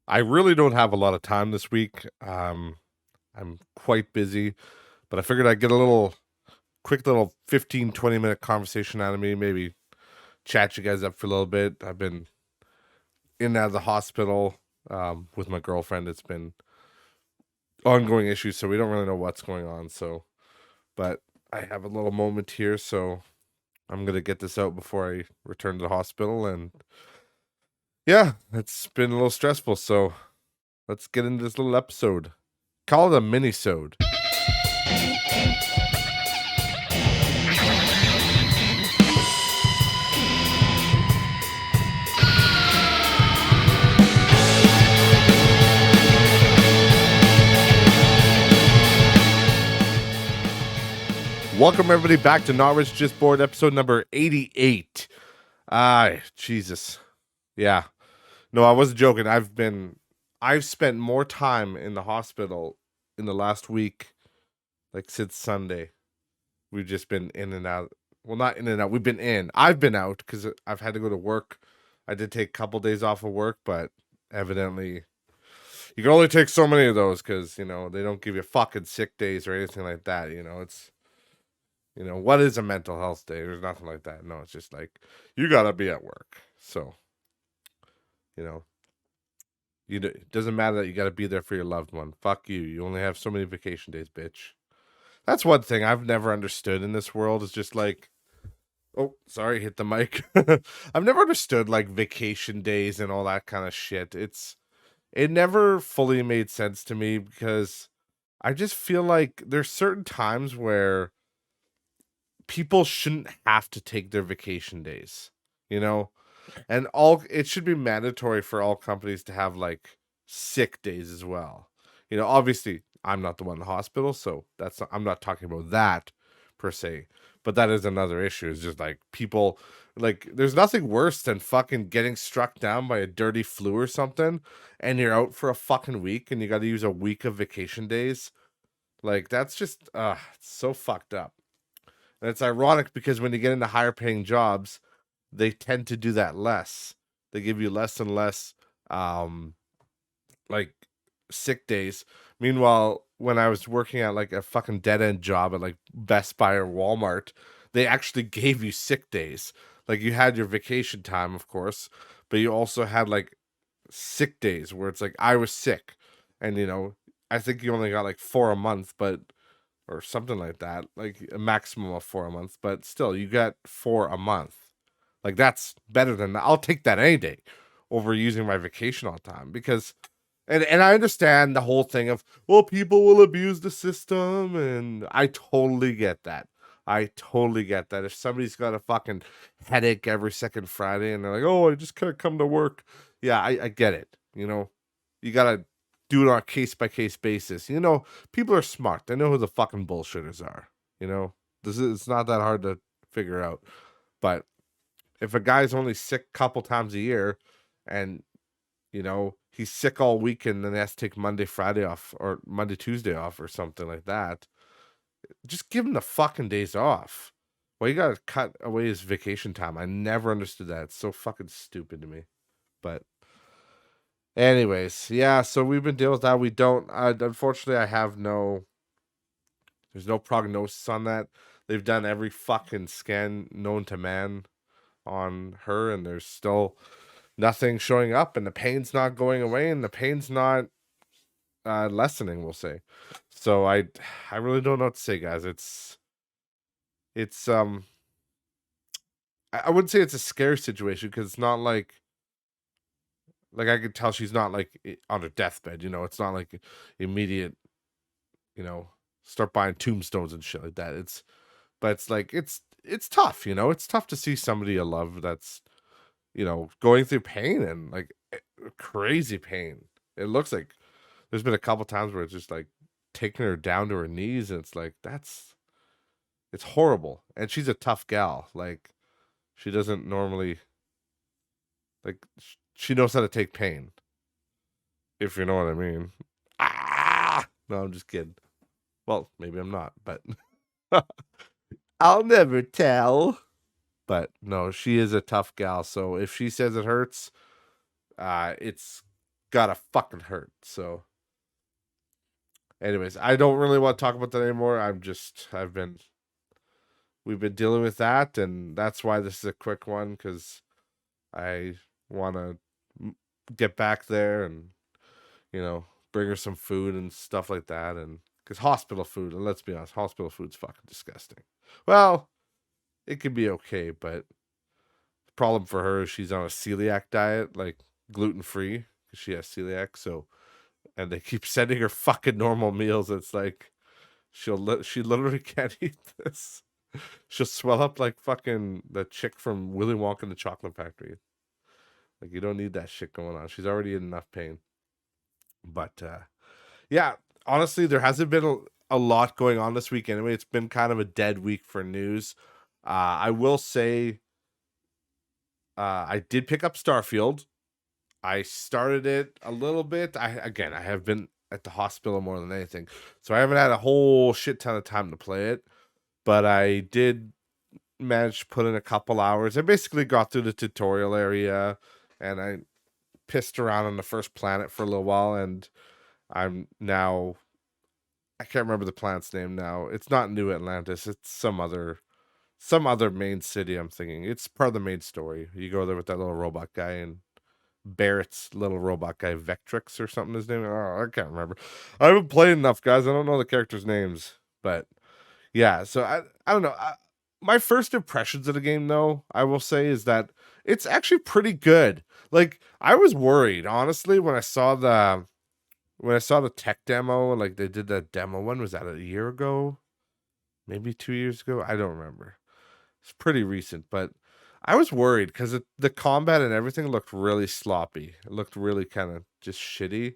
I really don't have a lot of time this week. I'm quite busy, but I figured I'd get a quick little 15, 20-minute conversation out of me, maybe chat you guys up for a little bit. I've been in and out of the hospital with my girlfriend. It's been ongoing issues, so we don't really know what's going on. But I have a little moment here, so I'm going to get this out before I return to the hospital. And yeah, it's been a little stressful, so let's get into this little episode. Call it a mini-sode. Welcome everybody back to Not Rich Just Bored, episode number 88. Jesus. Yeah. No, I wasn't joking. I've spent more time in the hospital in the last week, like since Sunday. We've just been in and out. Well, not in and out. We've been in. I've been out because I've had to go to work. I did take a couple days off of work, but evidently you can only take so many of those because, they don't give you fucking sick days or anything like that. What is a mental health day? There's nothing like that. No, it's just like, you gotta be at work. So, you know, it doesn't matter that you gotta be there for your loved one. Fuck you. You only have so many vacation days, bitch. That's one thing I've never understood in this world is just like, oh, sorry, hit the mic. I've never understood like vacation days and all that kind of shit. It never fully made sense to me because I just feel like there's certain times where people shouldn't have to take their vacation days, you know? And it should be mandatory for all companies to have like sick days as well. Obviously I'm not the one in the hospital, so I'm not talking about that per se. But that is another issue. It's just like people like there's nothing worse than fucking getting struck down by a dirty flu or something and you're out for a fucking week and you got to use a week of vacation days. Like that's just it's so fucked up. And it's ironic because when you get into higher paying jobs, they tend to do that less. They give you less and less like sick days. Meanwhile, when I was working at like a fucking dead end job at like Best Buy or Walmart, they actually gave you sick days. Like you had your vacation time, of course, but you also had like sick days where it's like I was sick and I think you only got like 4 a month, but or something like that, like a maximum of 4 a month, but still you got 4 a month. Like that's better than that. I'll take that any day over using my vacation all the time because and I understand the whole thing of well people will abuse the system and I totally get that. I totally get that. If somebody's got a fucking headache every second Friday and they're like, "Oh, I just can't come to work." Yeah, I get it. You gotta do it on a case by case basis. People are smart. They know who the fucking bullshitters are. It's not that hard to figure out. But if a guy's only sick a couple times a year and he's sick all week and then he has to take Monday, Friday off or Monday, Tuesday off or something like that, just give him the fucking days off. Well, you gotta cut away his vacation time. I never understood that. It's so fucking stupid to me. But anyways, yeah, so we've been dealing with that. We don't unfortunately there's no prognosis on that. They've done every fucking scan known to man on her and there's still nothing showing up and the pain's not going away and the pain's not lessening, we'll say. So I really don't know what to say, guys. It's I wouldn't say it's a scary situation because it's not like I could tell she's not like on her deathbed, it's not like immediate, start buying tombstones and shit like that. But it's like it's tough, it's tough to see somebody you love that's going through pain and like crazy pain. It looks like there's been a couple times where it's just like taking her down to her knees and it's like it's horrible. And she's a tough gal. Like she doesn't normally like she knows how to take pain. If you know what I mean. No, I'm just kidding. Well, maybe I'm not, but I'll never tell. But no, she is a tough gal. So if she says it hurts, it's gotta fucking hurt. So, anyways, I don't really want to talk about that anymore. We've been dealing with that, and that's why this is a quick one, because I want to get back there and, bring her some food and stuff like that. And because hospital food, and let's be honest, hospital food's fucking disgusting. Well, it could be okay, but the problem for her is she's on a celiac diet, like gluten free, because she has celiac. So, and they keep sending her fucking normal meals. It's like she literally can't eat this. She'll swell up like fucking the chick from Willy Wonka and the Chocolate Factory. Like, you don't need that shit going on. She's already in enough pain. But yeah, honestly, there hasn't been a lot going on this week anyway. It's been kind of a dead week for news. I will say I did pick up Starfield. I started it a little bit. I have been at the hospital more than anything, so I haven't had a whole shit ton of time to play it. But I did manage to put in a couple hours. I basically got through the tutorial area, and I pissed around on the first planet for a little while, and I'm now, I can't remember the planet's name now. It's not New Atlantis. It's some other main city. I'm thinking it's part of the main story. You go there with that little robot guy, and Barrett's little robot guy, Vectrix or something. His name. Oh, I can't remember. I haven't played enough, guys. I don't know the characters' names, but yeah. So I don't know. My first impressions of the game, though, I will say, is that it's actually pretty good. Like, I was worried, honestly, when I saw the tech demo. Like, they did that demo. When was that? A year ago? Maybe 2 years ago? I don't remember. It's pretty recent, but I was worried because the combat and everything looked really sloppy. It looked really kind of just shitty.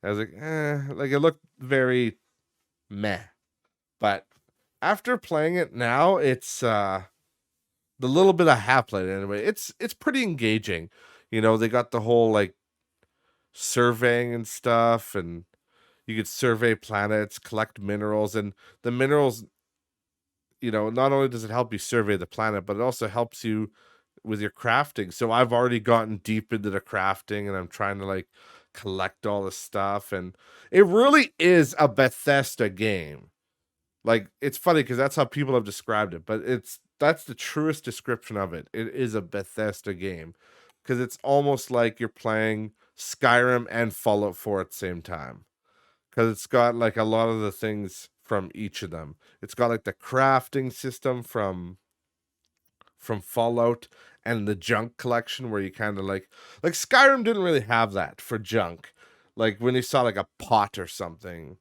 I was like, like, it looked very meh. But after playing it now, it's the little bit I have played anyway. It's pretty engaging. They got the whole like surveying and stuff, and you could survey planets, collect minerals, and the minerals, not only does it help you survey the planet, but it also helps you with your crafting. So I've already gotten deep into the crafting, and I'm trying to like collect all this stuff, and it really is a Bethesda game. Like, it's funny because that's how people have described it, but that's the truest description of it. It is a Bethesda game because it's almost like you're playing Skyrim and Fallout 4 at the same time, because it's got like a lot of the things from each of them. It's got like the crafting system from Fallout, and the junk collection where you kind of like Skyrim didn't really have that for junk. Like, when you saw like a pot or something,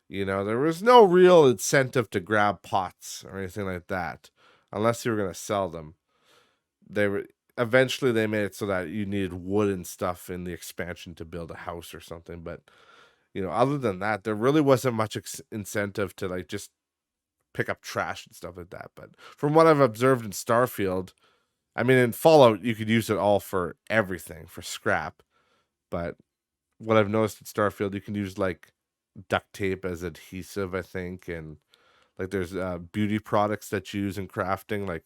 there was no real incentive to grab pots or anything like that unless you were going to sell them. Eventually they made it so that you needed wood and stuff in the expansion to build a house or something, but other than that, there really wasn't much incentive to like just pick up trash and stuff like that. But from what I've observed in Starfield, I mean, in Fallout, you could use it all for everything, for scrap. But what I've noticed in Starfield, you can use like duct tape as adhesive, I think, and like there's beauty products that you use in crafting. Like,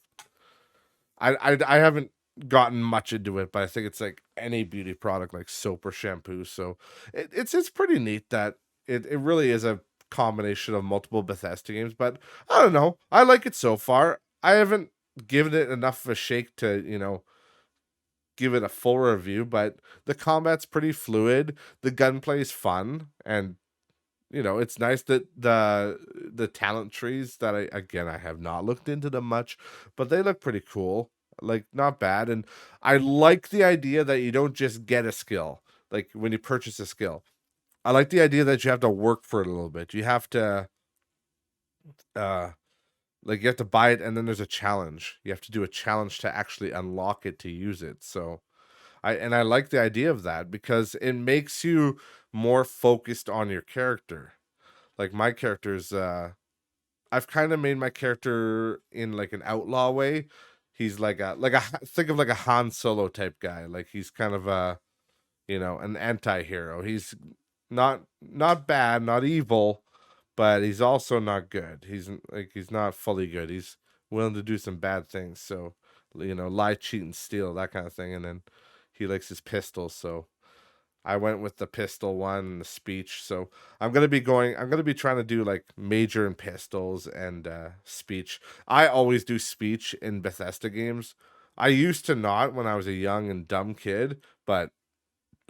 I haven't gotten much into it, but I think it's like any beauty product, like soap or shampoo. So it's pretty neat that it really is a combination of multiple Bethesda games. But I don't know, I like it so far. I haven't given it enough of a shake to give it a full review, but the combat's pretty fluid. The gunplay is fun, and it's nice that the talent trees that I have not looked into them much, but they look pretty cool. Like, not bad. And I like the idea that you don't just get a skill, like when you purchase a skill. I like the idea that you have to work for it a little bit. You have to you have to buy it, and then there's a challenge. You have to do a challenge to actually unlock it to use it. So I like the idea of that because it makes you more focused on your character. Like, my character's I've kind of made my character in like an outlaw way. He's like a think of like a Han Solo type guy. Like, he's kind of an anti-hero. He's not bad, not evil, but he's also not good. He's not fully good. He's willing to do some bad things. So, lie, cheat, and steal, that kind of thing. And then he likes his pistols. So I went with the pistol one and the speech. So I'm gonna be trying to do like major and pistols and speech. I always do speech in Bethesda games. I used to not when I was a young and dumb kid, but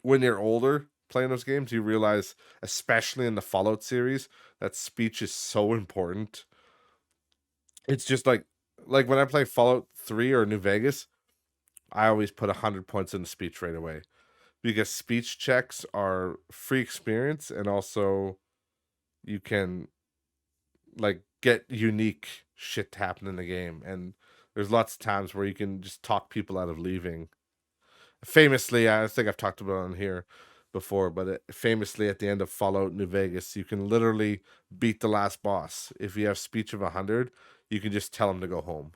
when you're older playing those games, you realize, especially in the Fallout series, that speech is so important. It's just like when I play Fallout 3 or New Vegas, I always put 100 points in the speech right away because speech checks are free experience, and also you can like get unique shit to happen in the game. And there's lots of times where you can just talk people out of leaving. Famously, I think I've talked about it on here before, but famously at the end of Fallout New Vegas, you can literally beat the last boss. If you have speech of 100, you can just tell him to go home.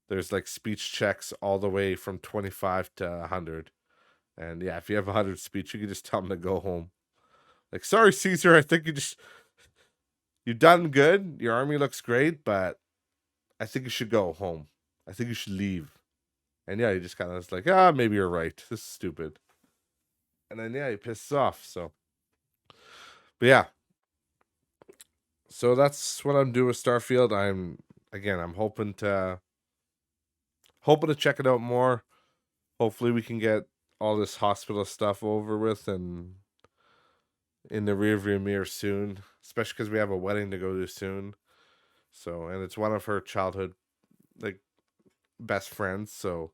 There's like speech checks all the way from 25 to 100. And yeah, if you have 100 speech, you can just tell him to go home. Like, sorry, Caesar, I think you've done good. Your army looks great, but I think you should go home. I think you should leave. And yeah, he just kind of was like, maybe you're right. This is stupid. And then yeah, he pisses off. So, but yeah, so that's what I'm doing with Starfield. I'm hoping to check it out more. Hopefully, we can get all this hospital stuff over with and in the rearview mirror soon. Especially because we have a wedding to go to soon. So, and it's one of her childhood like best friends. So,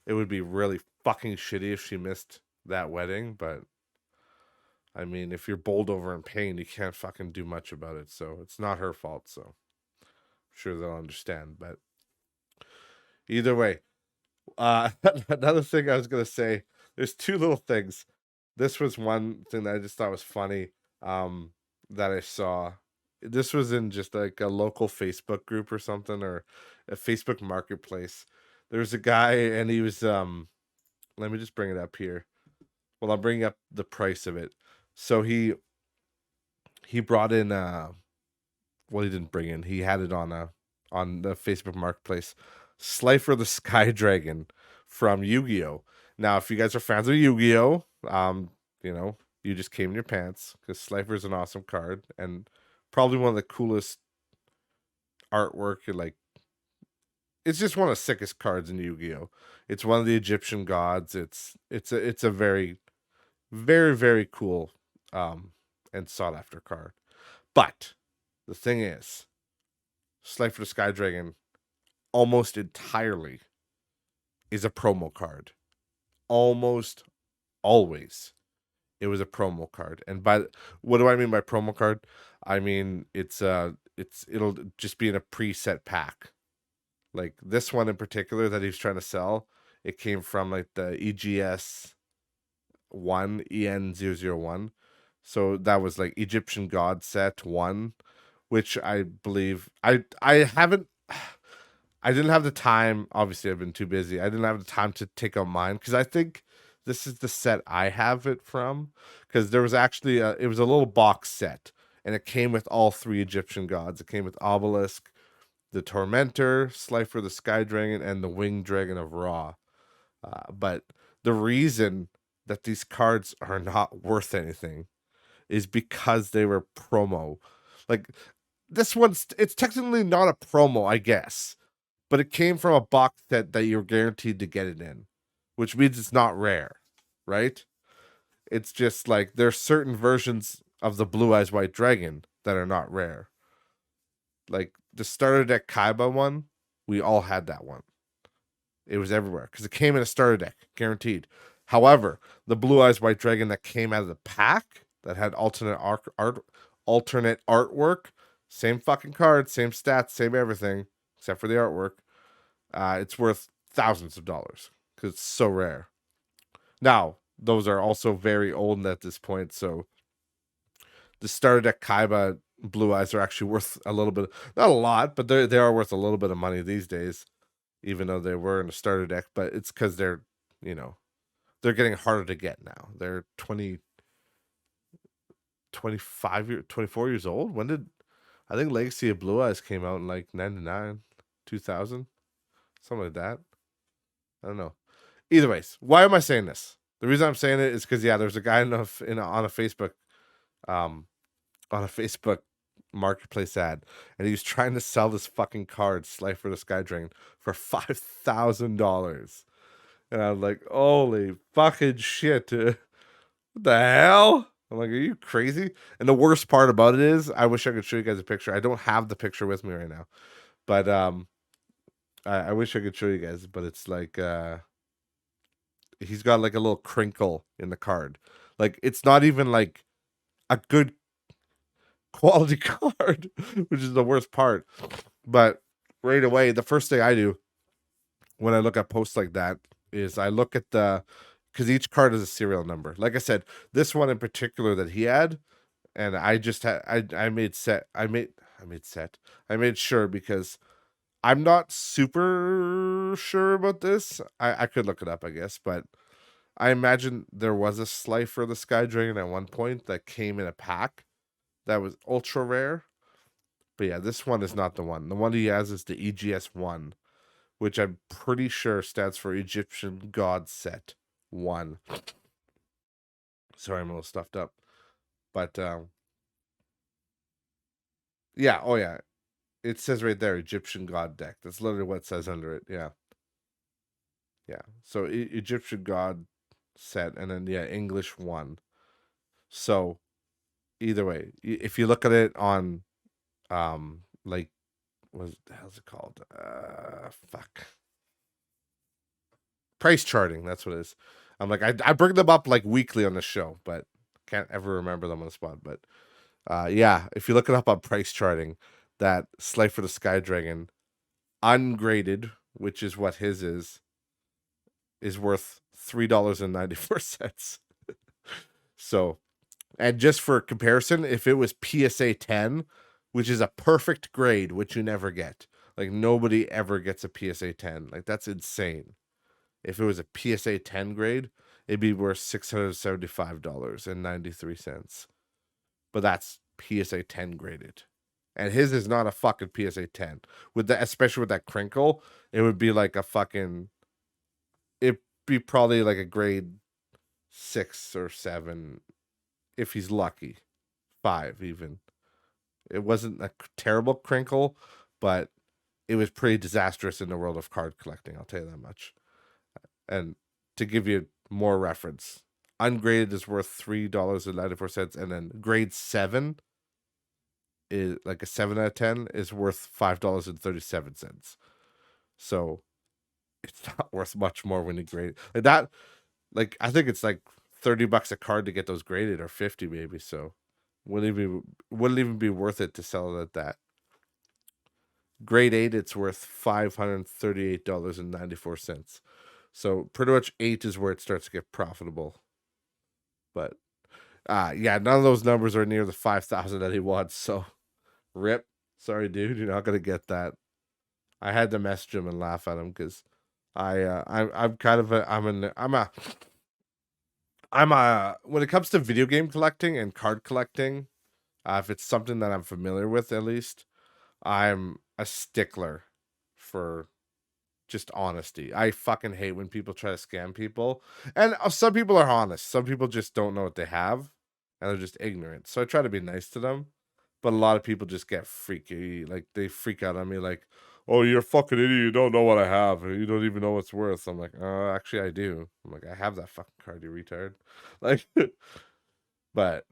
it would be really fucking shitty if she missed that wedding. But I mean, if you're bowled over in pain, you can't fucking do much about it. So it's not her fault. So I'm sure they'll understand. But either way, another thing I was gonna say, there's two little things. This was one thing that I just thought was funny, that I saw. This was in just like a local Facebook group or something, or a Facebook marketplace. There's a guy and he was let me just bring it up here. Well, I'll bring up the price of it. So he brought in well, he didn't bring in. He had it on the Facebook Marketplace. Slifer the Sky Dragon from Yu-Gi-Oh. Now, if you guys are fans of Yu-Gi-Oh, you know, you just came in your pants because Slifer is an awesome card and probably one of the coolest artwork. Like, it's just one of the sickest cards in Yu-Gi-Oh. It's one of the Egyptian gods. It's a very very very cool and sought after card. But the thing is, Slifer the Sky Dragon almost entirely is a promo card. Almost always it was a promo card. And by what do I mean by promo card? I mean it'll just be in a preset pack. Like this one in particular that he's trying to sell, it came from like the EGS 1 EN001. So that was like Egyptian God set 1, which I believe I haven't I didn't have the time. Obviously, I've been too busy. I didn't have the time to take out mine because I think this is the set I have it from. Because there was actually it was a little box set, and it came with all three Egyptian gods. It came with Obelisk, the Tormentor, Slifer the Sky Dragon, and the Winged Dragon of Ra. But the reason that these cards are not worth anything is because they were promo. Like this one's it's technically not a promo, I guess, but it came from a box set that you're guaranteed to get it in, which means it's not rare, right? It's just like there's certain versions of the Blue Eyes White Dragon that are not rare. Like the starter deck Kaiba one, we all had that one. It was everywhere because it came in a starter deck, guaranteed. However, the Blue Eyes White Dragon that came out of the pack that had alternate artwork, same fucking card, same stats, same everything, except for the artwork. It's worth thousands of dollars because it's so rare. Now, those are also very old at this point, so the starter deck Kaiba Blue Eyes are actually worth a little bit, not a lot, but they are worth a little bit of money these days, even though they were in a starter deck. But it's because they're, you know, they're getting harder to get now. They're 24 years old. When did I think Legacy of Blue Eyes came out in like 99, 2000, something like that. I don't know. Either ways, why am I saying this? The reason I'm saying it is because there's a guy on a Facebook, um, on a Facebook marketplace ad, and he was trying to sell this fucking card, Slifer the Sky Dragon, for $5,000. And I'm like, holy fucking shit, dude. What the hell? I'm like, are you crazy? And the worst part about it is, I wish I could show you guys a picture. I don't have the picture with me right now, but I wish I could show you guys. But it's like, he's got like a little crinkle in the card. Like it's not even like a good quality card, which is the worst part. But right away, the first thing I do when I look at posts like that is I look at because each card is a serial number. Like I said, this one in particular that he had, and I just had I made sure because I'm not super sure about this. I could look it up, I guess, but I imagine there was a Slifer the Sky Dragon at one point that came in a pack that was ultra rare. But yeah, this one is not the one. The one he has is the EGS1, which I'm pretty sure stands for Egyptian God Set 1. Sorry, I'm a little stuffed up. But yeah, oh yeah. It says right there, Egyptian God Deck. That's literally what it says under it. Yeah. Yeah. So Egyptian God Set, and then English 1. So either way, if you look at it on like what the hell's it called? Fuck. Price charting, that's what it is. I'm like, I bring them up like weekly on the show, but can't ever remember them on the spot. But if you look it up on price charting, that Slifer the Sky Dragon, ungraded, which is what his is worth $3.94. So, and just for comparison, if it was PSA 10, which is a perfect grade, which you never get, like nobody ever gets a PSA 10, like that's insane. If it was a PSA 10 grade, it'd be worth $675.93. But that's PSA 10 graded. And his is not a fucking PSA 10. With that, especially with that crinkle, it would be like a fucking, it'd be probably like a grade 6 or 7 if he's lucky. 5 even. It wasn't a terrible crinkle, but it was pretty disastrous in the world of card collecting, I'll tell you that much. And to give you more reference, ungraded is worth $3.94, and then grade 7 is like a 7 out of 10 is worth $5.37. So it's not worth much more when you grade like that. Like I think it's like $30 a card to get those graded, or 50 maybe. So wouldn't even be worth it to sell it at that. Grade 8, it's worth $538.94. So pretty much 8 is where it starts to get profitable. But none of those numbers are near the 5,000 that he wants. So rip. Sorry, dude, you're not gonna get that. I had to message him and laugh at him because I'm kind of I'm a when it comes to video game collecting and card collecting, if it's something that I'm familiar with, at least, I'm a stickler for just honesty. I fucking hate when people try to scam people. And some people are honest. Some people just don't know what they have and they're just ignorant. So I try to be nice to them. But a lot of people just get freaky. Like they freak out on me like, "Oh, you're a fucking idiot. You don't know what I have. You don't even know what's worth." I'm like, actually I do. I'm like, I have that fucking card, you retard. Like but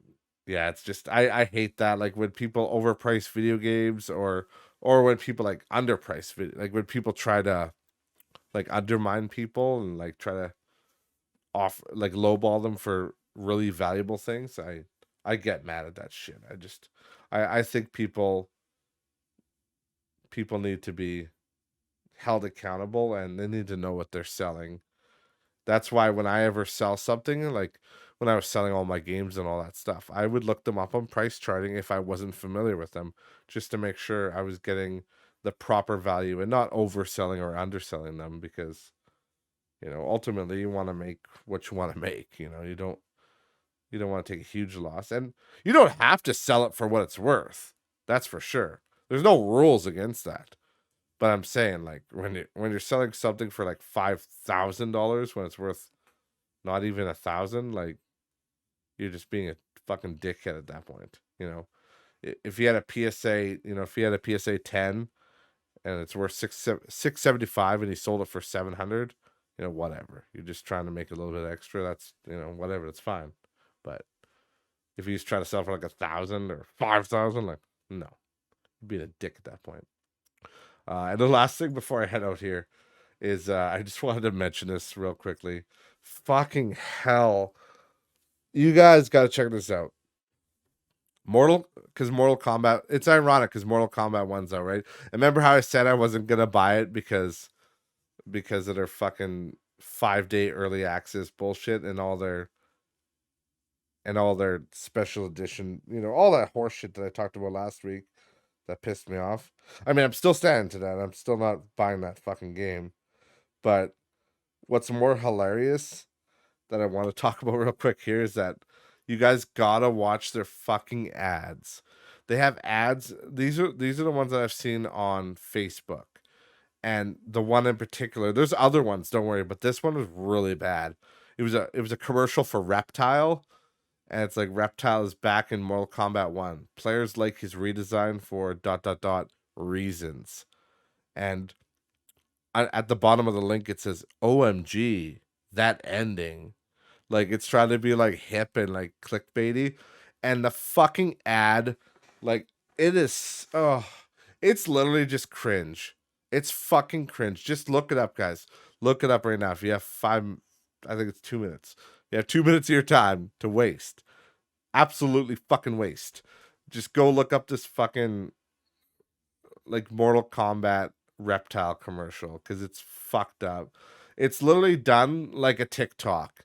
yeah, it's just I hate that. Like when people overprice video games, or when people like underprice like when people try to like undermine people and like try to off like lowball them for really valuable things. I get mad at that shit. I think people need to be held accountable, and they need to know what they're selling. That's why when I ever sell something, like when I was selling all my games and all that stuff, I would look them up on price charting if I wasn't familiar with them, just to make sure I was getting the proper value and not overselling or underselling them, because ultimately you want to make what you want to make. You don't want to take a huge loss, and you don't have to sell it for what it's worth. That's for sure. There's no rules against that. But I'm saying, like, when you're selling something for like $5,000 when it's worth not even 1,000, like you're just being a fucking dickhead at that point. If you had a PSA, if you had a PSA 10 and it's worth 675 and he sold it for 700, whatever. You're just trying to make a little bit extra. That's whatever. That's fine. But if he's trying to sell for like 1,000 or 5,000, like no, you're being a dick at that point. And the last thing before I head out here is I just wanted to mention this real quickly. Fucking hell, you guys got to check this out. Mortal Kombat. It's ironic because Mortal Kombat 1's out, right? And remember how I said I wasn't gonna buy it because of their fucking 5-day early access bullshit and all their special edition, all that horse shit that I talked about last week that pissed me off. I mean, I'm still standing to that. I'm still not buying that fucking game. But what's more hilarious that I want to talk about real quick here is that you guys gotta watch their fucking ads. They have ads. These are the ones that I've seen on Facebook. And the one in particular, there's other ones, don't worry, but this one was really bad. It was a commercial for Reptile, and it's like Reptile is back in Mortal Kombat 1. Players like his redesign for ... reasons. And at the bottom of the link it says, OMG, that ending. Like it's trying to be like hip and like clickbaity. And the fucking ad, like it is it's literally just cringe. It's fucking cringe. Just look it up, guys. Look it up right now. If you have I think it's 2 minutes. You have 2 minutes of your time to waste. Absolutely fucking waste. Just go look up this fucking like Mortal Kombat Reptile commercial because it's fucked up. It's literally done like a TikTok.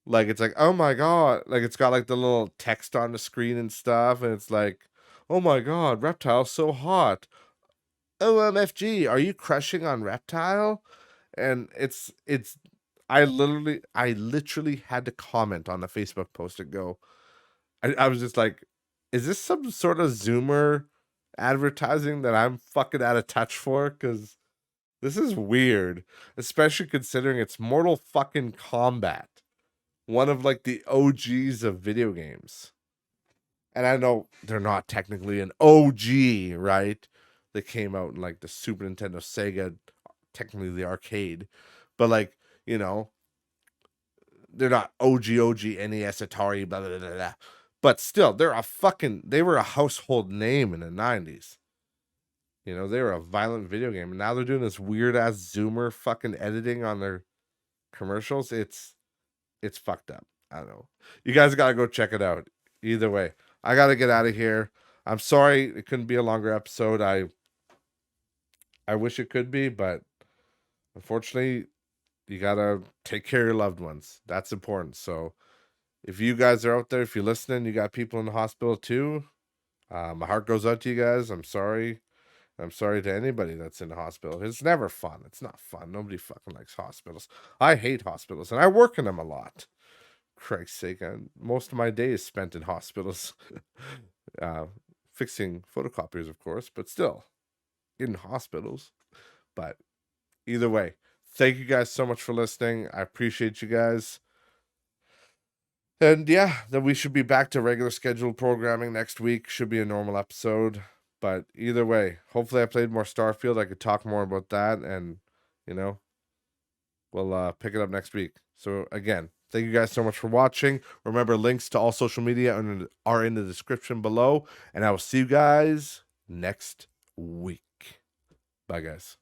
Like it's like, oh my god, like it's got like the little text on the screen and stuff, and it's like, oh my god, Reptile's so hot. OMFG, are you crushing on Reptile? And I literally had to comment on the Facebook post and go, I was just like, is this some sort of Zoomer advertising that I'm fucking out of touch for? Because this is weird, especially considering it's Mortal fucking Kombat, one of like the OGs of video games. And I know they're not technically an OG, right? They came out in like the Super Nintendo, Sega, technically the arcade, but like, they're not OG, NES, Atari, blah, blah, blah, blah. But still, they were a household name in the 90s. They were a violent video game. And now they're doing this weird ass Zoomer fucking editing on their commercials. It's fucked up. I don't know. You guys gotta go check it out. Either way, I gotta get out of here. I'm sorry it couldn't be a longer episode. I wish it could be, but unfortunately, you gotta take care of your loved ones. That's important. So if you guys are out there, if you're listening, you got people in the hospital too. My heart goes out to you guys. I'm sorry. I'm sorry to anybody that's in the hospital. It's never fun. It's not fun. Nobody fucking likes hospitals. I hate hospitals, and I work in them a lot. Christ's sake, most of my day is spent in hospitals. Fixing photocopiers, of course, but still in hospitals. But either way, thank you guys so much for listening. I appreciate you guys. And yeah, then we should be back to regular scheduled programming next week. Should be a normal episode. But either way, hopefully I played more Starfield. I could talk more about that, and we'll pick it up next week. So again, thank you guys so much for watching. Remember, links to all social media are in the description below, and I will see you guys next week. Bye, guys.